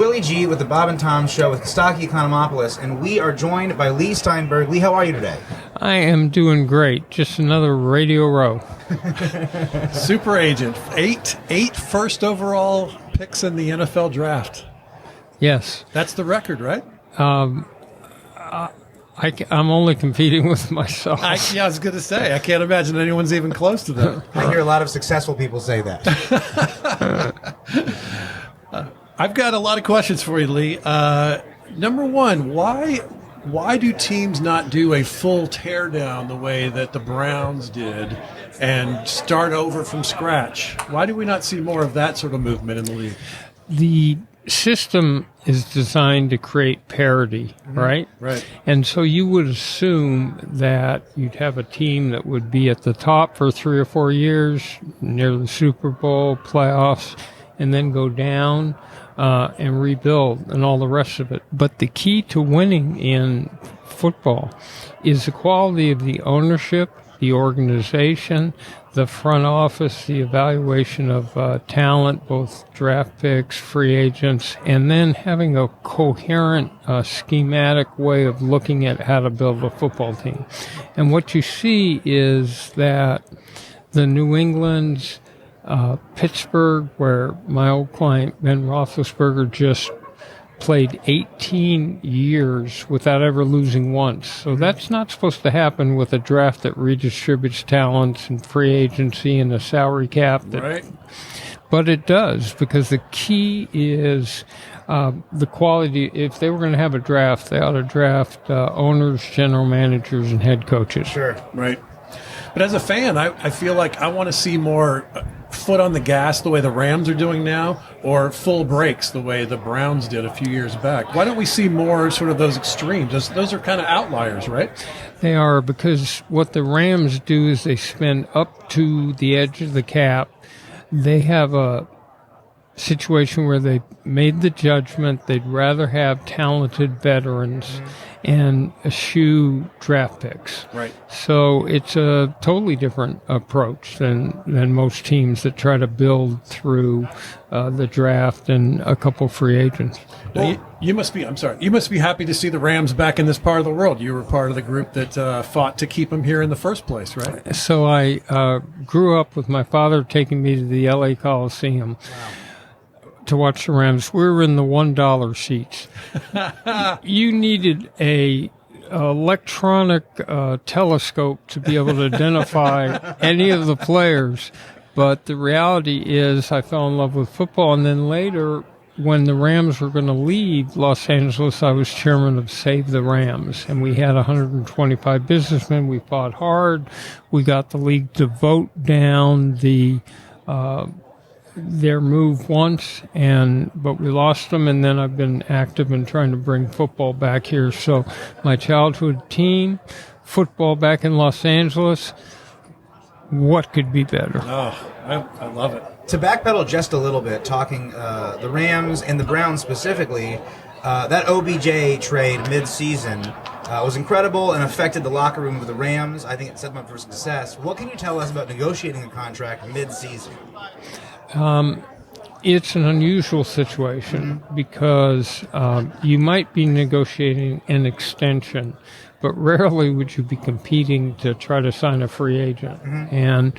Willie G with the Bob and Tom Show with Costaki Economopoulos, and we are joined by Leigh Steinberg. Leigh, how are you today? I am doing great. Just another Radio Row. Super agent. Eight first overall picks in the NFL draft. Yes. That's the record, right? I'm only competing with myself. I was going to say, I can't imagine anyone's even close to that. I hear a lot of successful people say that. I've got a lot of questions for you, Leigh. Number one, why do teams not do a full teardown the way that the Browns did and start over from scratch? Why do we not see more of that sort of movement in the league? The system is designed to create parity, right? Right. And so you would assume that you'd have a team that would be at the top for 3 or 4 years, near the Super Bowl, playoffs, and then go down and rebuild and all the rest of it. But the key to winning in football is the quality of the ownership, the organization, the front office, the evaluation of talent, both draft picks, free agents, and then having a coherent, schematic way of looking at how to build a football team. And what you see is that the New England's Pittsburgh, where my old client Ben Roethlisberger just played 18 years without ever losing once. So that's not supposed to happen with a draft that redistributes talents and free agency and a salary cap. Right. But it does, because the key is the quality. If they were going to have a draft, they ought to draft owners, general managers, and head coaches. Sure. Right. But as a fan, I feel like I want to see more foot on the gas the way the Rams are doing now, or full brakes the way the Browns did a few years back. Why don't we see more sort of those extremes? Those are kind of outliers, right? They are, because what the Rams do is they spend up to the edge of the cap. They have a situation where they made the judgment they'd rather have talented veterans and eschew draft picks. Right. So it's a totally different approach than most teams that try to build through the draft and a couple free agents. Now, you must be happy to see the Rams back in this part of the world. You were part of the group that fought to keep them here in the first place, right? So I grew up with my father taking me to the LA Coliseum. Wow. To watch the Rams. We were in the $1 seats. You needed a electronic telescope to be able to identify any of the players. But the reality is I fell in love with football. And then later, when the Rams were going to leave Los Angeles, I was chairman of Save the Rams. And we had 125 businessmen. We fought hard. We got the league to vote down their move once, but we lost them, and then I've been active in trying to bring football back here. So my childhood team, football back in Los Angeles, what could be better? Oh, I love it. To backpedal just a little bit, talking the Rams and the Browns specifically, that OBJ trade mid-season was incredible and affected the locker room of the Rams. I think it set them up for success. What can you tell us about negotiating a contract mid-season? It's an unusual situation because you might be negotiating an extension, but rarely would you be competing to try to sign a free agent. And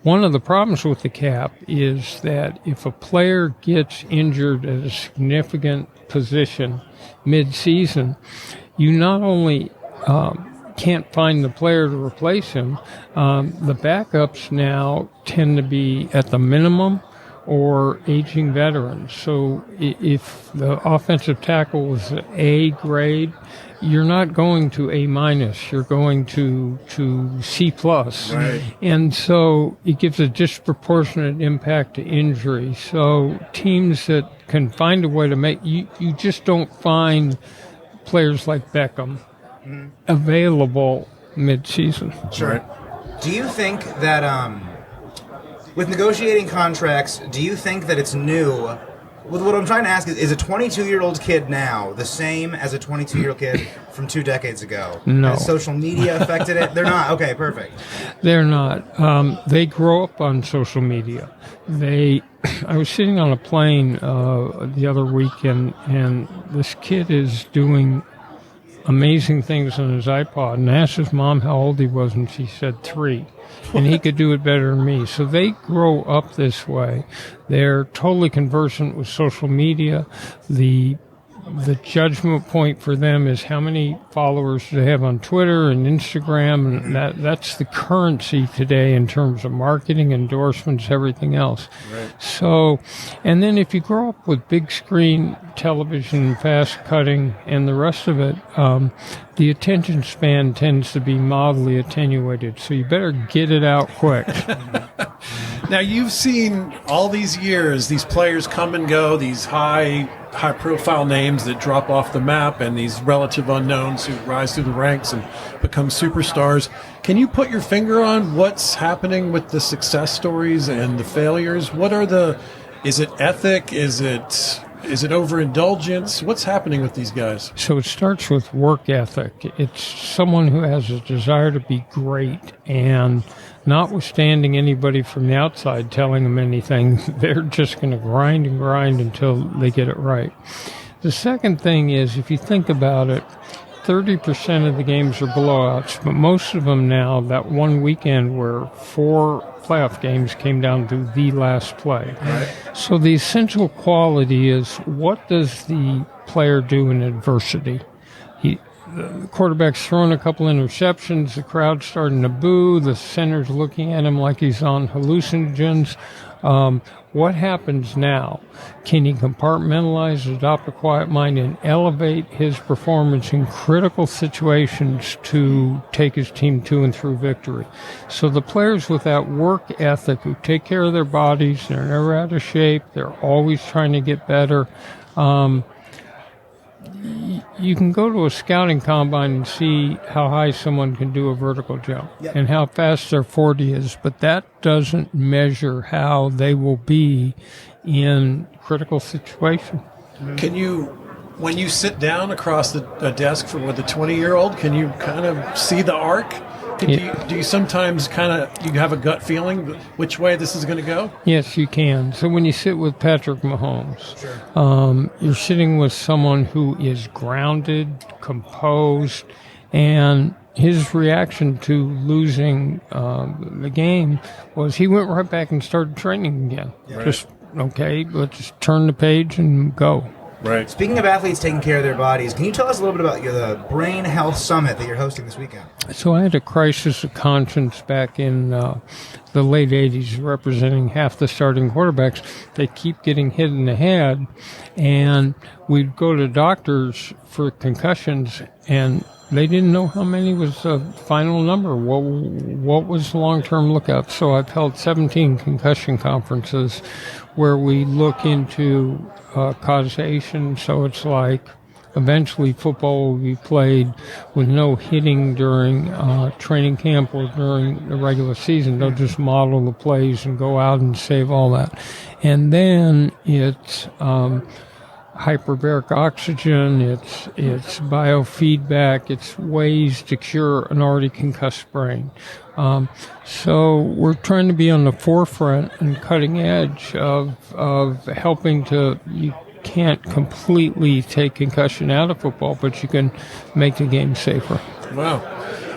one of the problems with the cap is that if a player gets injured at a significant position mid-season, you not only can't find the player to replace him, the backups now tend to be at the minimum or aging veterans. So if the offensive tackle was A grade, you're not going to A minus, you're going to C plus. Right. And so it gives a disproportionate impact to injury. So teams that can find a way to make, you just don't find players like Beckham available mid-season. Sure. Right. Do you think that with negotiating contracts, do you think that it's new Well, what I'm trying to ask is a 22-year-old kid now the same as a 22-year-old kid from 2 decades ago? No. Has social media affected it? They're not. Okay, perfect. They're not. They grow up on social media. I was sitting on a plane the other weekend, and this kid is doing amazing things on his iPod, and asked his mom how old he was, and she said 3. And he could do it better than me. So they grow up this way. They're totally conversant with social media. The judgment point for them is how many followers they have on Twitter and Instagram, and that's the currency today in terms of marketing, endorsements, everything else. Right. So, and then if you grow up with big screen television, fast cutting, and the rest of it, the attention span tends to be mildly attenuated. So you better get it out quick. Now, you've seen all these years, these players come and go, these high-profile names that drop off the map, and these relative unknowns who rise through the ranks and become superstars. Can you put your finger on what's happening with the success stories and the failures? Is it ethic? Is it overindulgence? What's happening with these guys? So it starts with work ethic. It's someone who has a desire to be great, and notwithstanding anybody from the outside telling them anything, they're just going to grind and grind until they get it right. The second thing is, if you think about it, 30% of the games are blowouts, but most of them now, that one weekend where 4 playoff games came down to the last play. Right. So the essential quality is, what does the player do in adversity? The quarterback's throwing a couple interceptions, the crowd's starting to boo, the center's looking at him like he's on hallucinogens. What happens now? Can he compartmentalize, adopt a quiet mind, and elevate his performance in critical situations to take his team to and through victory? So the players with that work ethic, who take care of their bodies, they're never out of shape, they're always trying to get better. You can go to a scouting combine and see how high someone can do a vertical jump and how fast their 40 is, but that doesn't measure how they will be in critical situations. Can you, when you sit down across a desk with a 20-year-old, can you kind of see the arc? Do you sometimes you have a gut feeling which way this is going to go? Yes, you can. So when you sit with Patrick Mahomes, you're sitting with someone who is grounded, composed, and his reaction to losing the game was he went right back and started training again. Right. Just, okay, let's just turn the page and go. Right. Speaking of athletes taking care of their bodies, can you tell us a little bit about the Brain Health Summit that you're hosting this weekend? So I had a crisis of conscience back in the late 80s, representing half the starting quarterbacks. They keep getting hit in the head, and we'd go to doctors for concussions, and they didn't know how many was the final number. What was the long-term lookout? So I've held 17 concussion conferences where we look into causation. So it's like eventually football will be played with no hitting during training camp or during the regular season. They'll just model the plays and go out and save all that. And then it's hyperbaric oxygen, it's biofeedback, it's ways to cure an already concussed brain. So we're trying to be on the forefront and cutting edge of helping to, you can't completely take concussion out of football, but you can make the game safer. Wow.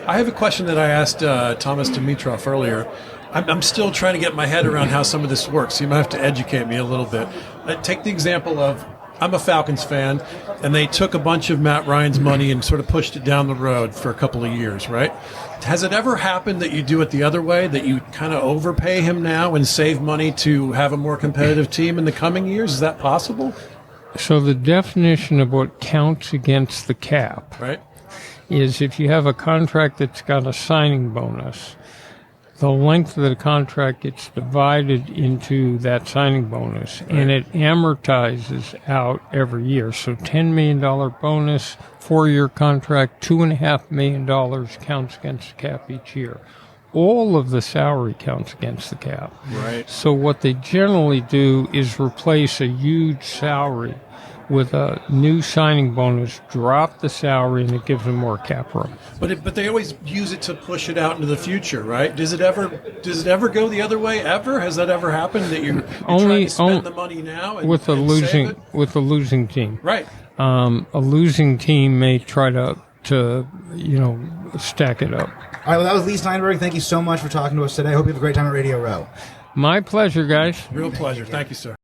I have a question that I asked Thomas Dimitrov earlier. I'm still trying to get my head around how some of this works, so you might have to educate me a little bit. Take the example of, I'm a Falcons fan, and they took a bunch of Matt Ryan's money and sort of pushed it down the road for a couple of years, right? Has it ever happened that you do it the other way, that you kind of overpay him now and save money to have a more competitive team in the coming years? Is that possible? So the definition of what counts against the cap, right, is if you have a contract that's got a signing bonus, the length of the contract gets divided into that signing bonus, right, and it amortizes out every year. So $10 million bonus, 4-year contract, $2.5 million counts against the cap each year. all of the salary counts against the cap. Right. So what they generally do is replace a huge salary with a new signing bonus, drop the salary, and it gives them more cap room. But they always use it to push it out into the future, right? Does it ever go the other way ever? Has that ever happened that you're trying to spend the money now with a losing team? Right. A losing team may try to stack it up. All right, well, that was Leigh Steinberg. Thank you so much for talking to us today. I hope you have a great time at Radio Row. My pleasure, guys. Real pleasure. Thank you, sir.